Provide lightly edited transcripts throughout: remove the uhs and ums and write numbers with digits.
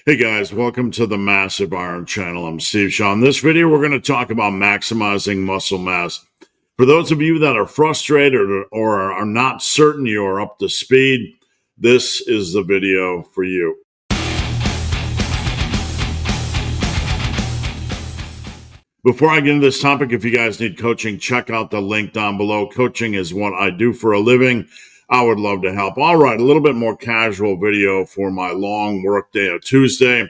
Hey guys, welcome to the Massive Iron Channel. I'm Steve Shaw. In this video, we're going to talk about maximizing muscle mass. For those of you that are frustrated or are not certain you are up to speed, this is the video for you. Before I get into this topic, if you guys need coaching, check out the link down below. Coaching is what I do for a living. I would love to help. All right, a little bit more casual video for my long work day of Tuesday.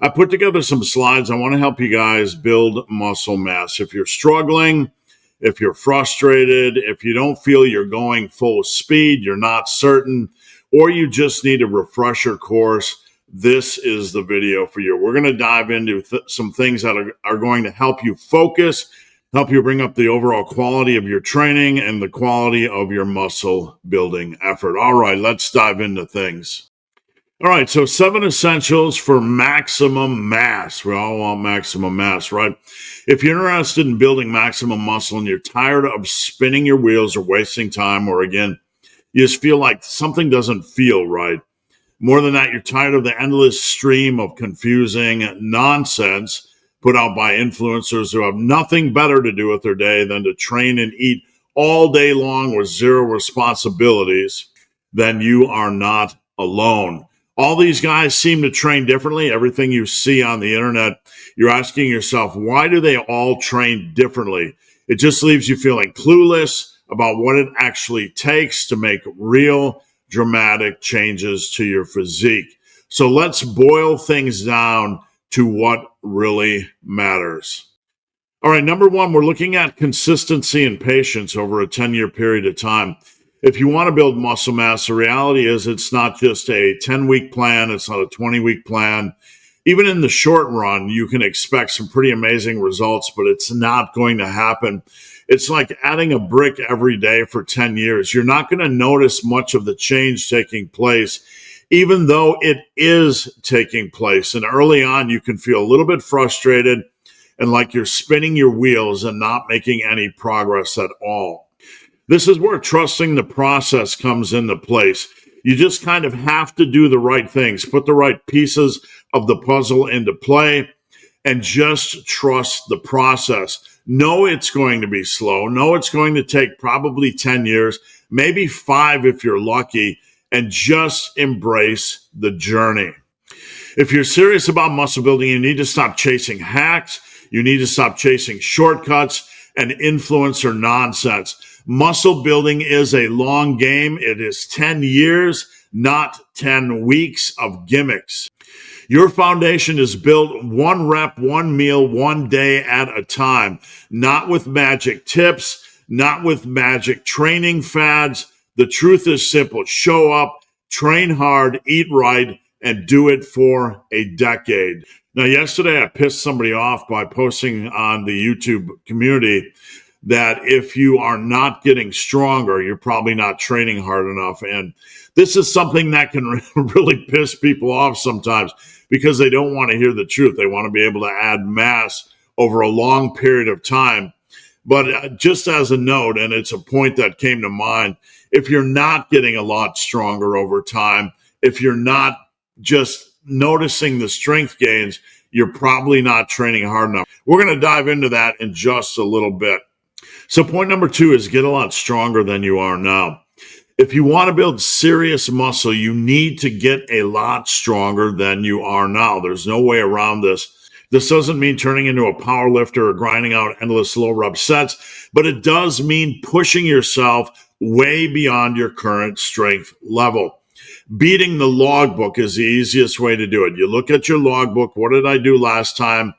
I put together some slides. I want to help you guys build muscle mass. If you're struggling, if you're frustrated, if you don't feel you're going full speed, you're not certain, or you just need a refresher course, this is the video for you. We're going to dive into some things that are going to help you focus, help you bring up the overall quality of your training and the quality of your muscle building effort. All right, let's dive into things. All right, so 7 essentials for maximum mass. We all want maximum mass, right? If you're interested in building maximum muscle and you're tired of spinning your wheels or wasting time, or again, you just feel like something doesn't feel right. More than that, you're tired of the endless stream of confusing nonsense put out by influencers who have nothing better to do with their day than to train and eat all day long with zero responsibilities, then you are not alone. All these guys seem to train differently. Everything you see on the internet, you're asking yourself, why do they all train differently? It just leaves you feeling clueless about what it actually takes to make real dramatic changes to your physique. So let's boil things down to what really matters. All right, number one, we're looking at consistency and patience over a 10-year period of time. If you want to build muscle mass, the reality is it's not just a 10-week plan. It's not a 20-week plan. Even in the short run, you can expect some pretty amazing results, but it's not going to happen. It's like adding a brick every day for 10 years. You're not going to notice much of the change taking place, even though it is taking place. And early on, you can feel a little bit frustrated and like you're spinning your wheels and not making any progress at all. This is where trusting the process comes into place. You just kind of have to do the right things, put the right pieces of the puzzle into play, and just trust the process. Know it's going to be slow. Know it's going to take probably 10 years, maybe 5 if you're lucky, and just embrace the journey. If you're serious about muscle building, you need to stop chasing hacks. You need to stop chasing shortcuts and influencer nonsense. Muscle building is a long game. It is 10 years, not 10 weeks of gimmicks. Your foundation is built 1 rep, 1 meal, 1 day at a time, not with magic tips, not with magic training fads. The truth is simple. Show up, train hard, eat right, and do it for a decade. Now, yesterday I pissed somebody off by posting on the YouTube community that if you are not getting stronger, you're probably not training hard enough. And this is something that can really piss people off sometimes because they don't want to hear the truth. They want to be able to add mass over a long period of time. But just as a note, and it's a point that came to mind, if you're not getting a lot stronger over time, if you're not just noticing the strength gains, you're probably not training hard enough. We're going to dive into that in just a little bit. So point number 2 is get a lot stronger than you are now. If you want to build serious muscle, you need to get a lot stronger than you are now. There's no way around this. This doesn't mean turning into a power lifter or grinding out endless low rep sets, but it does mean pushing yourself way beyond your current strength level. Beating the logbook is the easiest way to do it. You look at your logbook. What did I do last time?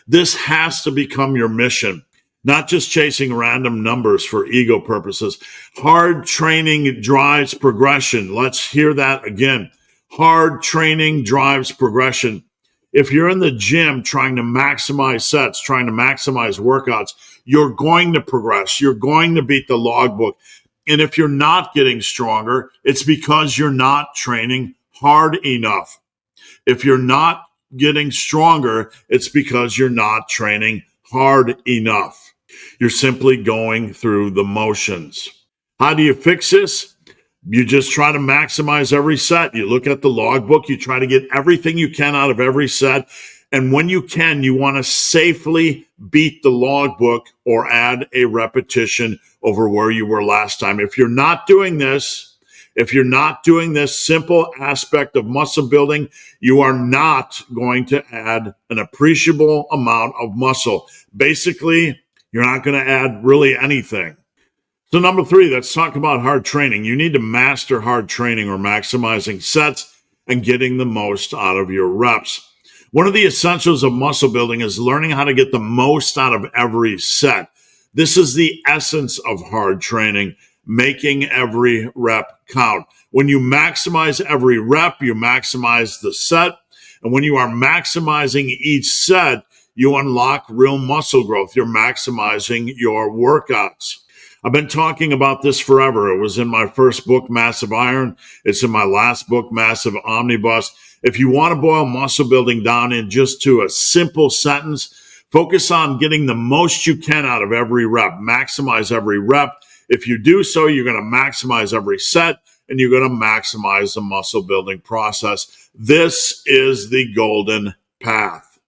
This has to become your mission. Not just chasing random numbers for ego purposes. Hard training drives progression. Let's hear that again. Hard training drives progression. If you're in the gym trying to maximize sets, trying to maximize workouts, you're going to progress. You're going to beat the logbook. And if you're not getting stronger, it's because you're not training hard enough. If you're not getting stronger, it's because you're not training hard enough. You're simply going through the motions. How do you fix this? You just try to maximize every set. You look at the logbook, you try to get everything you can out of every set. And when you can, you want to safely beat the logbook or add a repetition over where you were last time. If you're not doing this simple aspect of muscle building, you are not going to add an appreciable amount of muscle. Basically, you're not going to add really anything. So number 3, let's talk about hard training. You need to master hard training or maximizing sets and getting the most out of your reps. One of the essentials of muscle building is learning how to get the most out of every set. This is the essence of hard training, making every rep count. When you maximize every rep, you maximize the set. And when you are maximizing each set, you unlock real muscle growth. You're maximizing your workouts. I've been talking about this forever. It was in my first book, Massive Iron. It's in my last book, Massive Omnibus. If you want to boil muscle building down in just to a simple sentence, focus on getting the most you can out of every rep. Maximize every rep. If you do so, you're going to maximize every set and you're going to maximize the muscle building process. This is the golden path.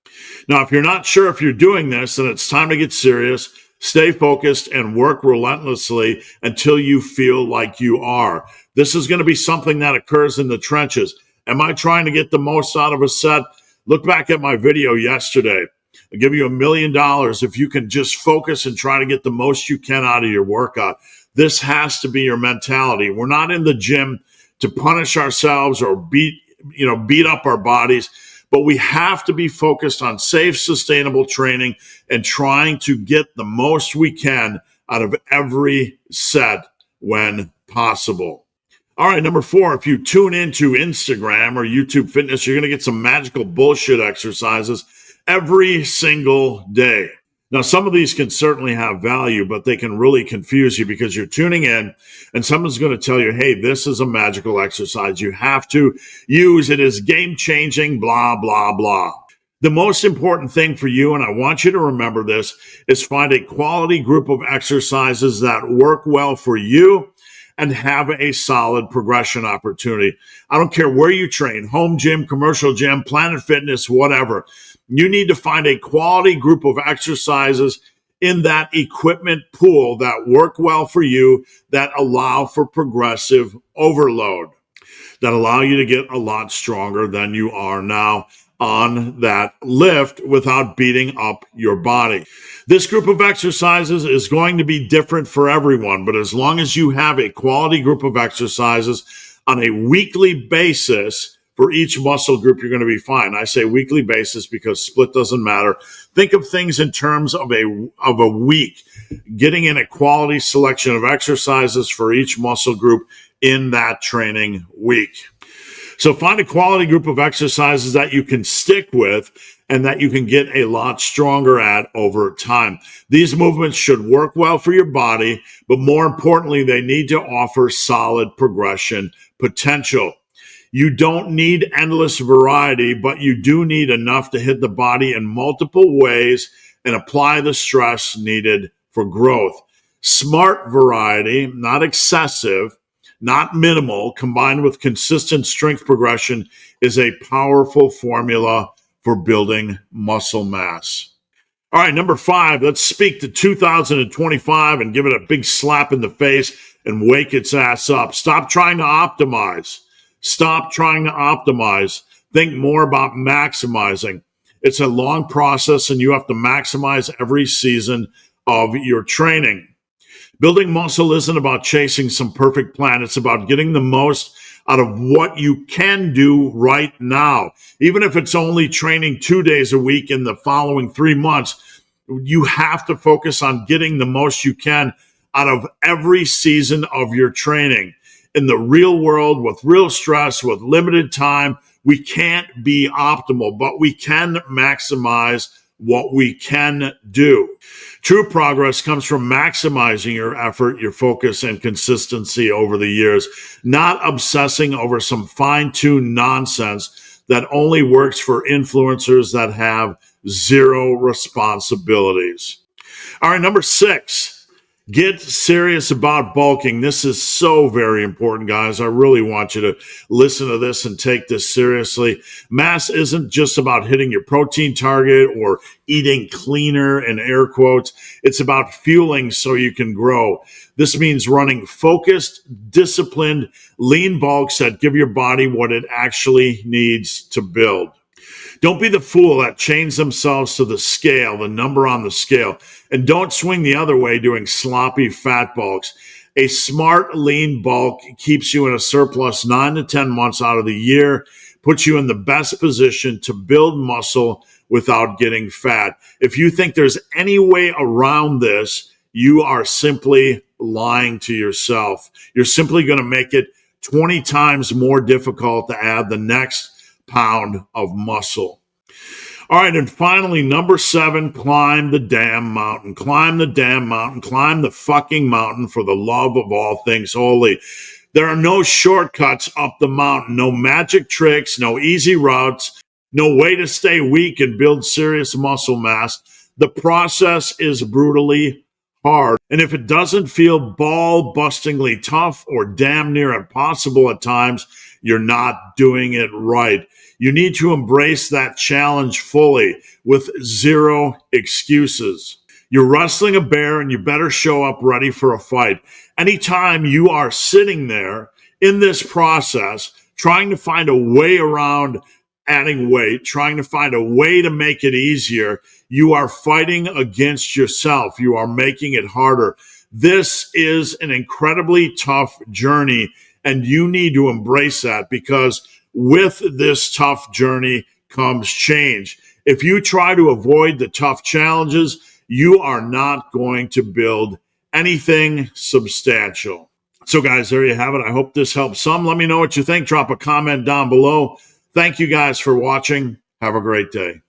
Now, if you're not sure if you're doing this, then it's time to get serious. Stay focused and work relentlessly until you feel like you are. This is going to be something that occurs in the trenches. Am I trying to get the most out of a set? Look back at my video yesterday. I'll give you $1 million if you can just focus and try to get the most you can out of your workout. This has to be your mentality. We're not in the gym to punish ourselves or beat up our bodies, but we have to be focused on safe, sustainable training and trying to get the most we can out of every set when possible. All right, number 4, if you tune into Instagram or YouTube Fitness, you're going to get some magical bullshit exercises every single day. Now, some of these can certainly have value, but they can really confuse you because you're tuning in and someone's going to tell you, hey, this is a magical exercise. You have to use it as game-changing, blah, blah, blah. The most important thing for you, and I want you to remember this, is find a quality group of exercises that work well for you and have a solid progression opportunity. I don't care where you train, home gym, commercial gym, Planet Fitness, whatever. You need to find a quality group of exercises in that equipment pool that work well for you, that allow for progressive overload, that allow you to get a lot stronger than you are now on that lift without beating up your body. This group of exercises is going to be different for everyone, but as long as you have a quality group of exercises on a weekly basis for each muscle group, you're going to be fine. I say weekly basis because split doesn't matter. Think of things in terms of a week, getting in a quality selection of exercises for each muscle group in that training week. So find a quality group of exercises that you can stick with and that you can get a lot stronger at over time. These movements should work well for your body, but more importantly, they need to offer solid progression potential. You don't need endless variety, but you do need enough to hit the body in multiple ways and apply the stress needed for growth. Smart variety, not excessive, not minimal, combined with consistent strength progression is a powerful formula for building muscle mass. All right, number 5, let's speak to 2025 and give it a big slap in the face and wake its ass up. Stop trying to optimize. Stop trying to optimize. Think more about maximizing. It's a long process and you have to maximize every season of your training. Building muscle isn't about chasing some perfect plan. It's about getting the most out of what you can do right now. Even if it's only training 2 days a week in the following 3 months, you have to focus on getting the most you can out of every season of your training. In the real world, with real stress, with limited time, we can't be optimal, but we can maximize what we can do. True progress comes from maximizing your effort, your focus, and consistency over the years, not obsessing over some fine-tuned nonsense that only works for influencers that have zero responsibilities. All right, number 6, Get serious about bulking. This is so very important, guys. I really want you to listen to this and take this seriously. Mass isn't just about hitting your protein target or eating cleaner, in air quotes. It's about fueling so you can grow. This means running focused, disciplined, lean bulks that give your body what it actually needs to build. Don't be the fool that chains themselves to the scale, the number on the scale, and don't swing the other way doing sloppy fat bulks. A smart lean bulk keeps you in a surplus 9 to 10 months out of the year, puts you in the best position to build muscle without getting fat. If you think there's any way around this, you are simply lying to yourself. You're simply going to make it 20 times more difficult to add the next pound of muscle. All right, and finally, number 7, climb the damn mountain. Climb the damn mountain. Climb the fucking mountain for the love of all things holy. There are no shortcuts up the mountain, no magic tricks, no easy routes, no way to stay weak and build serious muscle mass. The process is brutally hard. And if it doesn't feel ball-bustingly tough or damn near impossible at times, you're not doing it right. You need to embrace that challenge fully with zero excuses. You're wrestling a bear and you better show up ready for a fight. Anytime you are sitting there in this process, trying to find a way around adding weight, trying to find a way to make it easier, you are fighting against yourself. You are making it harder. This is an incredibly tough journey, and you need to embrace that, because with this tough journey comes change. If you try to avoid the tough challenges, you are not going to build anything substantial. So guys, there you have it. I hope this helps some. Let me know what you think. Drop a comment down below. Thank you guys for watching. Have a great day.